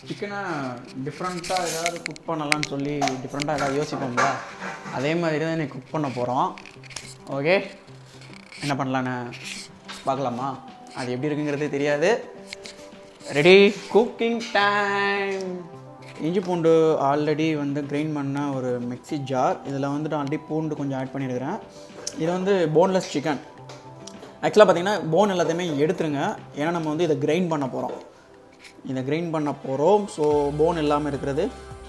சிக்கனை டிஃப்ரெண்ட்டாக ஏதாவது குக் பண்ணலாம்னு சொல்லி டிஃப்ரெண்ட்டாக ஏதாவது யோசிப்போம்ல, அதே மாதிரி தான் இன்னைக்கு குக் பண்ண போகிறோம். ஓகே, என்ன பண்ணலான்னு பார்க்கலாமா? அது எப்படி இருக்குங்கிறதே தெரியாது. Ready, cooking time. இஞ்சி பூண்டு ஆல்ரெடி வந்து கிரைண்ட் பண்ண ஒரு மிக்ஸி ஜார். இதில் வந்துட்டு ஆல்ரெடி பூண்டு கொஞ்சம் ஆட் பண்ணியிருக்கிறேன். இது வந்து போன்லெஸ் சிக்கன். ஆக்சுவலாக பார்த்திங்கன்னா போன் எல்லாத்தையுமே எடுத்துருங்க, ஏன்னா நம்ம வந்து இதை கிரைண்ட் பண்ண போகிறோம். ஸோ போன் இல்லாமல் இருக்கிறது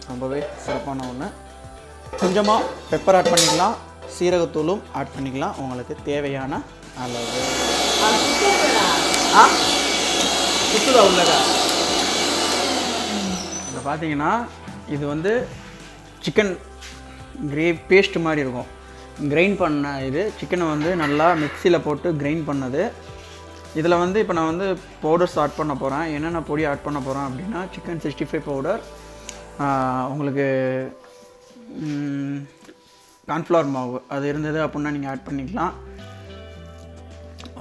ரொம்பவே சிறப்பான ஒன்று. கொஞ்சமாக பெப்பர் ஆட் பண்ணிக்கலாம், சீரகத்தூளும் ஆட் பண்ணிக்கலாம் உங்களுக்கு தேவையான அளவு. சுற்றுலா உள்ளதா இப்போ பார்த்தீங்கன்னா இது வந்து சிக்கன் கிரேவி பேஸ்ட் மாதிரி இருக்கும். கிரைண்ட் பண்ண இது சிக்கனை வந்து நல்லா மிக்சியில் போட்டு கிரைண்ட் பண்ணது. இதில் வந்து இப்போ நான் வந்து பவுடர்ஸ் ஆட் பண்ண போகிறேன். என்னென்ன பொடி ஆட் பண்ண போகிறேன் அப்படின்னா, சிக்கன் 65 பவுடர், உங்களுக்கு கார்ன்ஃப்ளவர் மாவு அது இருந்தது அப்படின்னா நீங்கள் ஆட் பண்ணிக்கலாம்.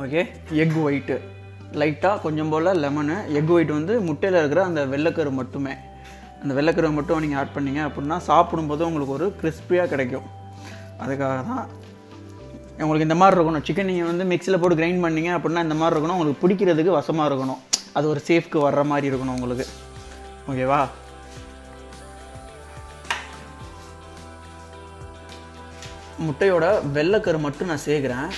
ஓகே, எக் ஒயிட்டு லைட்டாக கொஞ்சம் போல் லெமனு. எக் ஒயிட் வந்து முட்டையில் இருக்கிற அந்த வெள்ளைக்கரு மட்டுமே, அந்த வெள்ளைக்கரு மட்டும் நீங்கள் ஆட் பண்ணிங்க அப்படின்னா சாப்பிடும்போது உங்களுக்கு ஒரு கிறிஸ்பியாக கிடைக்கும். அதுக்காக தான் உங்களுக்கு இந்த மாதிரி இருக்கணும். சிக்கன் நீங்கள் வந்து மிக்சியில் போட்டு கிரைண்ட் பண்ணிங்க அப்படின்னா இந்த மாதிரி இருக்கணும். உங்களுக்கு பிடிக்கிறதுக்கு வசமாக இருக்கணும். அது ஒரு சேஃப்க்கு வர்ற மாதிரி இருக்கணும் உங்களுக்கு. ஓகேவா? முட்டையோட வெள்ளைக்கரு மட்டும் நான் சேர்க்குறேன்.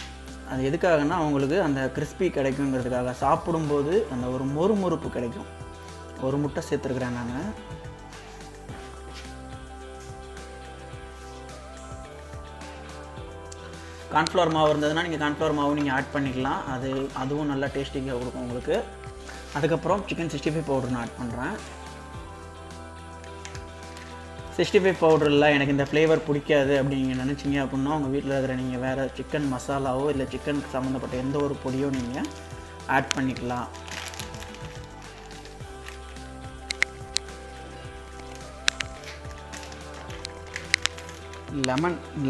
அது எதுக்காகனா அவங்களுக்கு அந்த கிறிஸ்பி கிடைக்குங்கிறதுக்காக. சாப்பிடும்போது அந்த ஒரு மொறுமொறுப்பு கிடைக்கும். ஒரு முட்டை சேர்த்துருக்குறேன் நான். கார்ன்ஃப்ளவர் மாவு இருந்ததுன்னா நீங்கள் கார்ன்ஃப்ளவர் மாவு நீங்கள் ஆட் பண்ணிக்கலாம். அதுவும் நல்லா டேஸ்டிங்காக கொடுக்கும் உங்களுக்கு. அதுக்கப்புறம் சிக்கன் 65 பவுடர் நான் ஆட் பண்ணுறேன். 65 பவுடரில் எனக்கு இந்த ஃப்ளேவர் பிடிக்காது அப்படின்னு நினச்சிங்க அப்படின்னா உங்கள் வீட்டில் இருக்கிற நீங்கள் வேறு சிக்கன் மசாலாவோ இல்லை சிக்கனுக்கு சம்மந்தப்பட்ட எந்த ஒரு பொடியோ நீங்கள் ஆட் பண்ணிக்கலாம்.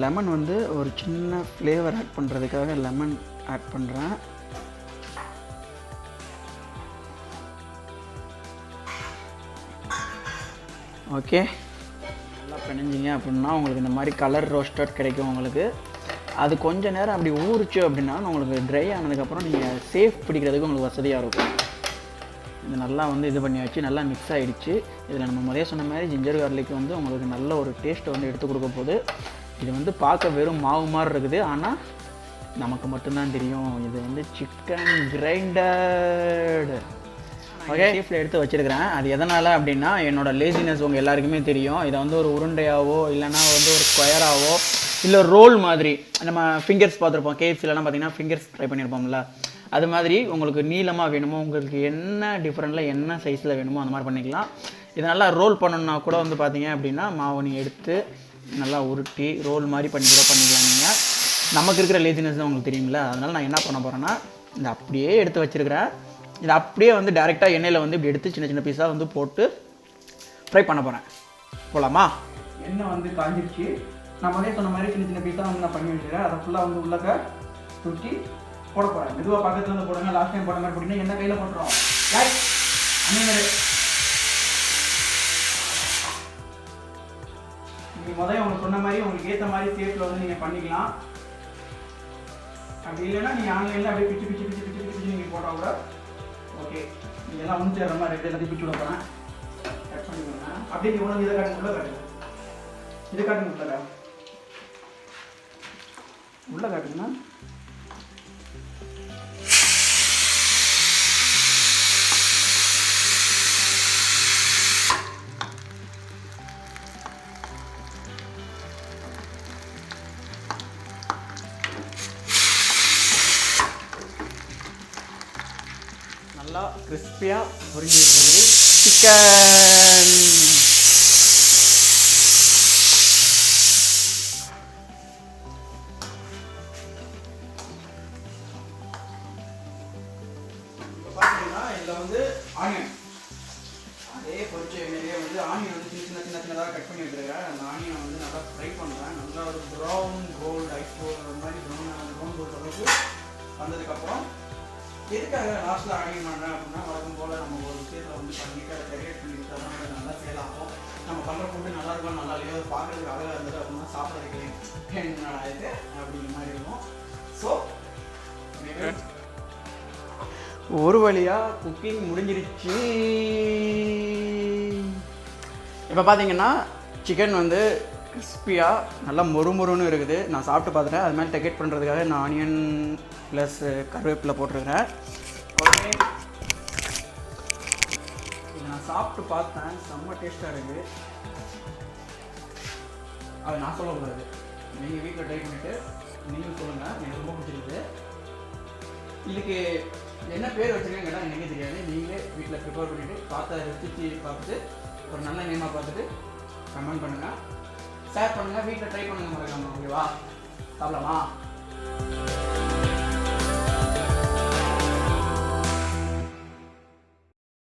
லெமன் வந்து ஒரு சின்ன ஃப்ளேவர் ஆட் பண்ணுறதுக்காக லெமன் ஆட் பண்ணுறேன். ஓகே, நல்லா பிணைஞ்சிங்க அப்படின்னா உங்களுக்கு இந்த மாதிரி கலர் ரோஸ்டட் கிடைக்கும் உங்களுக்கு. அது கொஞ்சம் நேரம் அப்படி ஊறிச்சு அப்படின்னா உங்களுக்கு ட்ரை ஆனதுக்கப்புறம் நீங்கள் சேஃப் பிடிக்கிறதுக்கு உங்களுக்கு வசதியாக இருக்கும். இது நல்லா வந்து இது பண்ணியாச்சு, நல்லா மிக்ஸ் ஆகிடுச்சு. இதில் நம்ம முதல்ல சொன்ன மாதிரி ஜிஞ்சர் கார்லிக் வந்து உங்களுக்கு நல்ல ஒரு டேஸ்ட்டை வந்து எடுத்து கொடுக்க போகுது. இது வந்து பார்க்க வெறும் மாவு மாதிரி இருக்குது, ஆனால் நமக்கு மட்டும்தான் தெரியும் இது வந்து சிக்கன் கிரைண்டட். ஓகே, சேஃபில் எடுத்து வச்சுருக்கிறேன். அது எதனால் அப்படின்னா என்னோடய லேசினஸ் உங்கள் எல்லாருக்குமே தெரியும். இதை வந்து ஒரு உருண்டையாவோ இல்லைனா வந்து ஒரு ஸ்கொயராகவோ இல்லை ரோல் மாதிரி நம்ம ஃபிங்கர்ஸ் பார்த்துருப்போம். கேஎஃப்சிலலாம் பார்த்திங்கன்னா ஃபிங்கர்ஸ் ட்ரை பண்ணியிருப்போம்ல, அது மாதிரி உங்களுக்கு நீளமாக வேணுமோ, உங்களுக்கு என்ன டிஃப்ரெண்ட்டில் என்ன சைஸில் வேணுமோ அந்த மாதிரி பண்ணிக்கலாம். இது நல்லா ரோல் பண்ணணுன்னா கூட வந்து பார்த்தீங்க அப்படின்னா மாவு நீங்கள் எடுத்து நல்லா உருட்டி ரோல் மாதிரி பண்ணி கூட பண்ணிக்கலாம். நீங்கள் நமக்கு இருக்கிற லேசினஸ் தான் உங்களுக்கு தெரியுங்களா. அதனால் நான் என்ன பண்ண போகிறேன்னா இதை அப்படியே எடுத்து வச்சுருக்கிறேன். இதை அப்படியே வந்து டேரெக்டாக எண்ணெயில் வந்து இப்படி எடுத்து சின்ன சின்ன பீஸாக வந்து போட்டு ஃப்ரை பண்ண போகிறேன். போகலாமா? எண்ணெய் வந்து காஞ்சிருச்சு. நான் முதல்ல சொன்ன மாதிரி சின்ன சின்ன பீஸாக வந்து நான் பண்ணி வச்சுக்கிறேன். அதை ஃபுல்லாக வந்து உள்ளக்க தூக்கி போட போகிறேன். மெதுவாக பக்கத்தில் வந்து போடுங்க. லாஸ்ட் டைம் போட மாதிரி போட்டிங்கன்னா என்ன கையில் போட்டுரும். நீங்கள் முதல்ல உங்களுக்கு சொன்ன மாதிரி உங்களுக்கு ஏற்ற மாதிரி சேஃபில் வந்து நீங்கள் பண்ணிக்கலாம். அப்படி இல்லைன்னா நீங்கள் ஆன்லைனில் அப்படியே பிச்சு பிச்சு பிச்சு பிச்சு பிச்சு நீங்கள் போட்டால் கூட ஓகே. நீங்கள் எல்லாம் ஒன்று சேர்ற மாதிரி எல்லாத்தையும் பிச்சு விட போகிறேன். கட் பண்ணி கொடுங்க. அப்படியே இவ்வளோ இதை காட்டுங்க, உள்ளே காட்டுங்க, இதை காட்டுங்க, உள்ளே காட்டுங்கன்னா நல்லா கிறிஸ்பியாக பொரிஞ்சு வச்சிருக்குது சிக்கன். இப்போ பார்த்தீங்கன்னா இதில் வந்து ஆனியன், அதே பொரிச்ச எண்ணெயிலே வந்து ஆனியன் வந்து சின்ன சின்ன சின்னதாக கட் பண்ணி வச்சுருக்கேன். அந்த ஆனியனை வந்து நல்லா ஃப்ரை பண்ணுறேன். நல்லா ஒரு ப்ரௌன் கோல்டு ஐஸ் கோல்டு மாதிரி ப்ரௌன் கோல்டு அளவுக்கு வந்ததுக்கப்புறம் எதுக்காக லாஸ்ட்டில் ஆடியோ பண்ணுறேன் அப்படின்னா வழக்கம் போல் நம்ம ஒரு விஷயத்தை வந்து பண்ணிவிட்டு அதை டெக்கரேட் பண்ணிவிட்டு தான் நல்லா சேல் ஆகும். நம்ம பண்ணுற ஃபுட்டு நல்லா இருக்கும் நல்லா இல்லையோ பார்க்குறதுக்கு அழகாக இருந்தது அப்படின்னா சாப்பிட்றதுக்கு என்னடா இது அப்படிங்கிற மாதிரி இருக்கும். ஸோ ஒரு வழியாக குக்கிங் முடிஞ்சிருச்சு. இப்போ பார்த்தீங்கன்னா சிக்கன் வந்து கிறிஸ்பியாக நல்லா மொறுமொறுன்னு இருக்குது. நான் சாப்பிட்டு பார்த்துட்டேன். அது மாதிரி டெக்கரேட் பண்ணுறதுக்காக நான் ஆனியன் ப்ளஸ் கருவேப்பிலை போட்டிருக்கிறேன். ஓகே, நான் சாப்பிட்டு பார்த்தேன், செம்ம டேஸ்ட்டாக இருக்குது. அது நான் சொல்லக்கூடாது, நீங்கள் வீட்டில் ட்ரை பண்ணிவிட்டு நீங்கள் சொல்லுங்கள். எனக்கு ரொம்ப பிடிச்சிருக்குது. இதுக்கு என்ன பேர் வச்சுருக்கேன்னு கேட்டால் எனக்கே தெரியாது. நீங்களே வீட்டில் ப்ரிப்பேர் பண்ணிவிட்டு பார்த்து ரெசிபி பார்த்துட்டு ஒரு நல்ல நேமாக பார்த்துட்டு கமெண்ட் பண்ணுங்கள், ஷேர் பண்ணுங்கள், வீட்டில் ட்ரை பண்ணுங்கள் மறக்காமல். ஓகேவா? சாப்பிடலாமா?